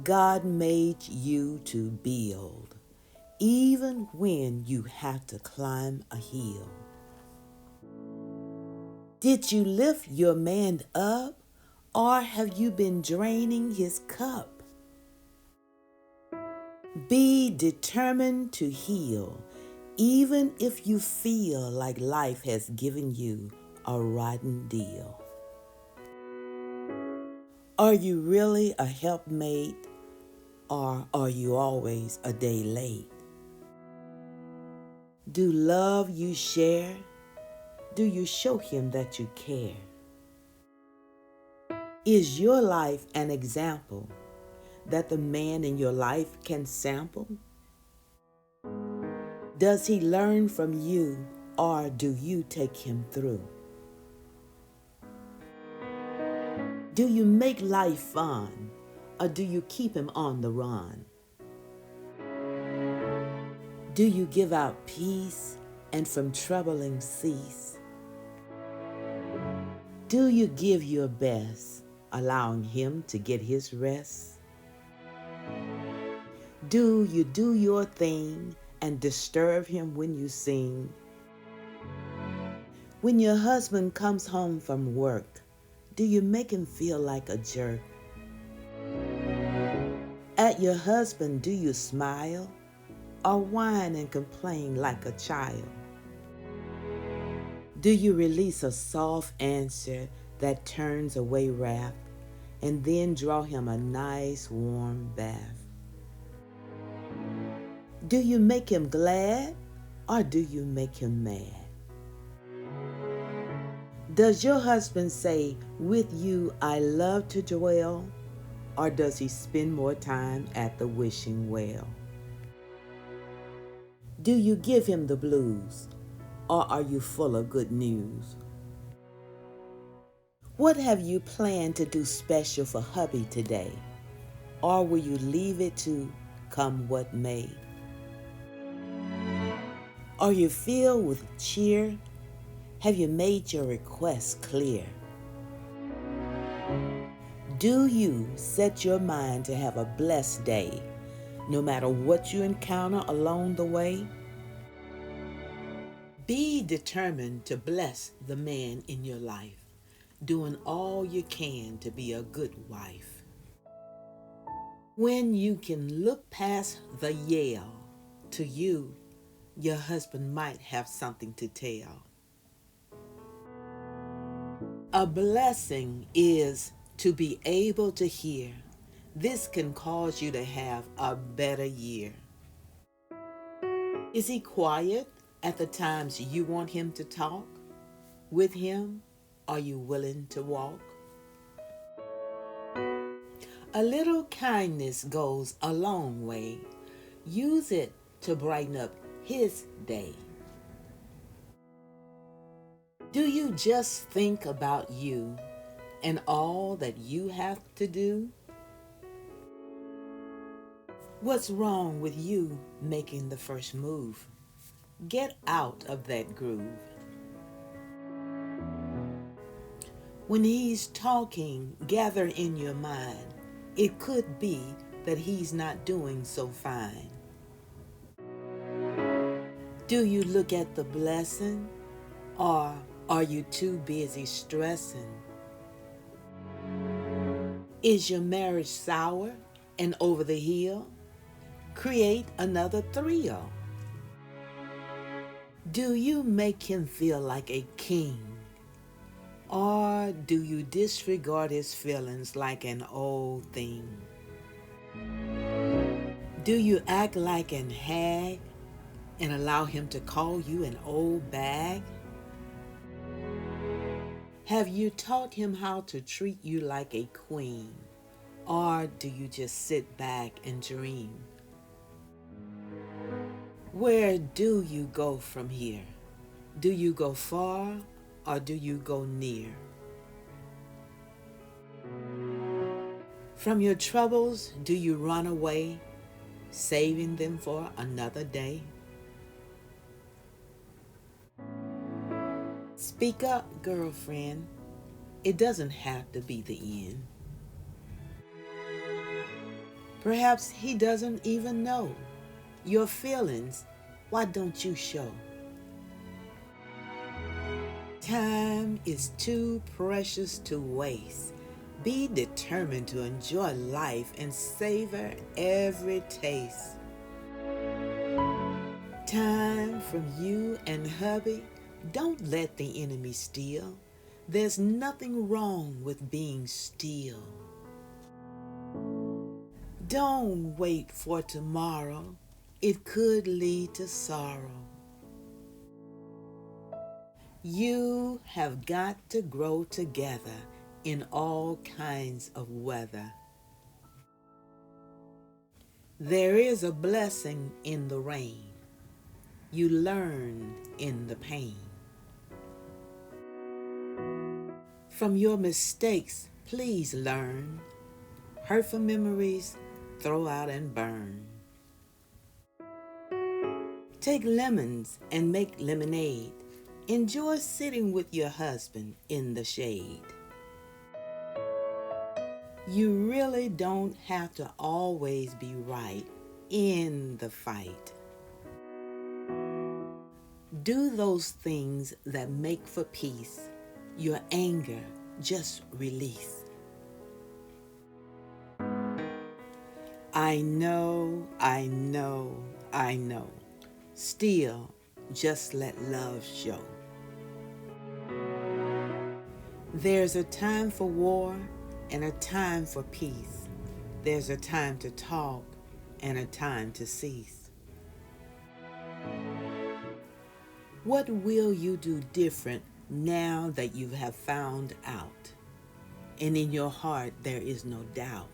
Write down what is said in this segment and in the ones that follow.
God made you to build, even when you have to climb a hill. Did you lift your man up, or have you been draining his cup? Be determined to heal, even if you feel like life has given you a rotten deal. Are you really a helpmate, or are you always a day late? Do love you share? Do you show him that you care? Is your life an example that the man in your life can sample? Does he learn from you, or do you take him through? Do you make life fun, or do you keep him on the run? Do you give out peace and from troubling cease? Do you give your best, allowing him to get his rest? Do you do your thing and disturb him when you sing? When your husband comes home from work, do you make him feel like a jerk? At your husband, do you smile or whine and complain like a child? Do you release a soft answer that turns away wrath and then draw him a nice warm bath? Do you make him glad, or do you make him mad? Does your husband say, "With you I love to dwell," or does he spend more time at the wishing well? Do you give him the blues, or are you full of good news? What have you planned to do special for hubby today, or will you leave it to come what may? Are you filled with cheer? Have you made your requests clear? Do you set your mind to have a blessed day, no matter what you encounter along the way? Be determined to bless the man in your life, doing all you can to be a good wife. When you can look past the yell, to you, your husband might have something to tell. A blessing is to be able to hear. This can cause you to have a better year. Is he quiet at the times you want him to talk? With him, are you willing to walk? A little kindness goes a long way. Use it to brighten up his day. Do you just think about you and all that you have to do? What's wrong with you making the first move? Get out of that groove. When he's talking, gather in your mind. It could be that he's not doing so fine. Do you look at the blessing, or are you too busy stressing? Is your marriage sour and over the hill? Create another thrill. Do you make him feel like a king, or do you disregard his feelings like an old thing? Do you act like an hag and allow him to call you an old bag? Have you taught him how to treat you like a queen, or do you just sit back and dream? Where do you go from here? Do you go far, or do you go near? From your troubles, do you run away, saving them for another day? Speak up, girlfriend. It doesn't have to be the end. Perhaps he doesn't even know. Your feelings, why don't you show? Time is too precious to waste. Be determined to enjoy life and savor every taste. Time from you and hubby, don't let the enemy steal. There's nothing wrong with being still. Don't wait for tomorrow. It could lead to sorrow. You have got to grow together in all kinds of weather. There is a blessing in the rain. You learn in the pain. From your mistakes, please learn. Hurtful memories, throw out and burn. Take lemons and make lemonade. Enjoy sitting with your husband in the shade. You really don't have to always be right in the fight. Do those things that make for peace. Your anger, just release. I know. Still, just let love show. There's a time for war and a time for peace. There's a time to talk and a time to cease. What will you do different now that you have found out? And in your heart there is no doubt.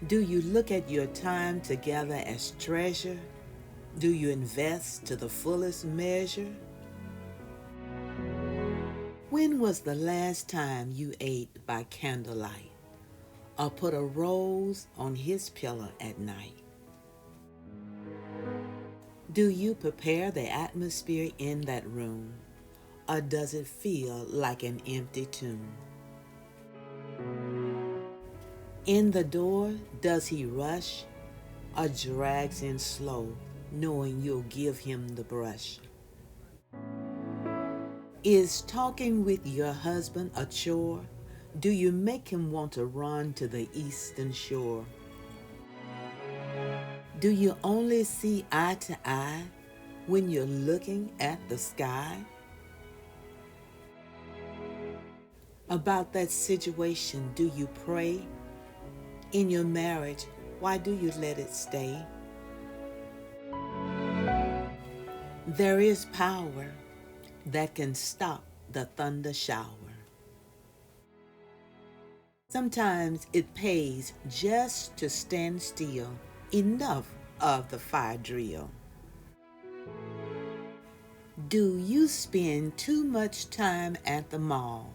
Do you look at your time together as treasure? Do you invest to the fullest measure? When was the last time you ate by candlelight or put a rose on his pillow at night? Do you prepare the atmosphere in that room, or does it feel like an empty tomb? In the door, does he rush or drags in slow, knowing you'll give him the brush? Is talking with your husband a chore? Do you make him want to run to the eastern shore? Do you only see eye to eye when you're looking at the sky? About that situation, do you pray? In your marriage, why do you let it stay? There is power that can stop the thunder shower. Sometimes it pays just to stand still. Enough of the fire drill. Do you spend too much time at the mall,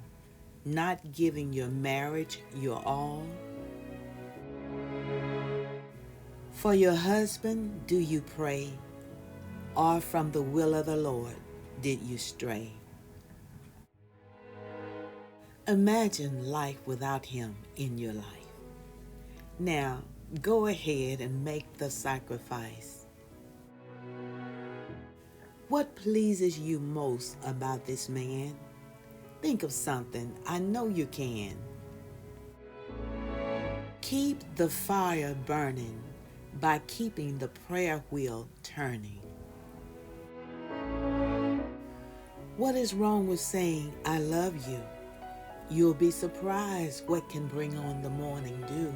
not giving your marriage your all? For your husband, do you pray? Or from the will of the Lord did you stray? Imagine life without him in your life. Now, go ahead and make the sacrifice. What pleases you most about this man? Think of something. I know you can. Keep the fire burning by keeping the prayer wheel turning. What is wrong with saying, I love you? You'll be surprised what can bring on the morning dew.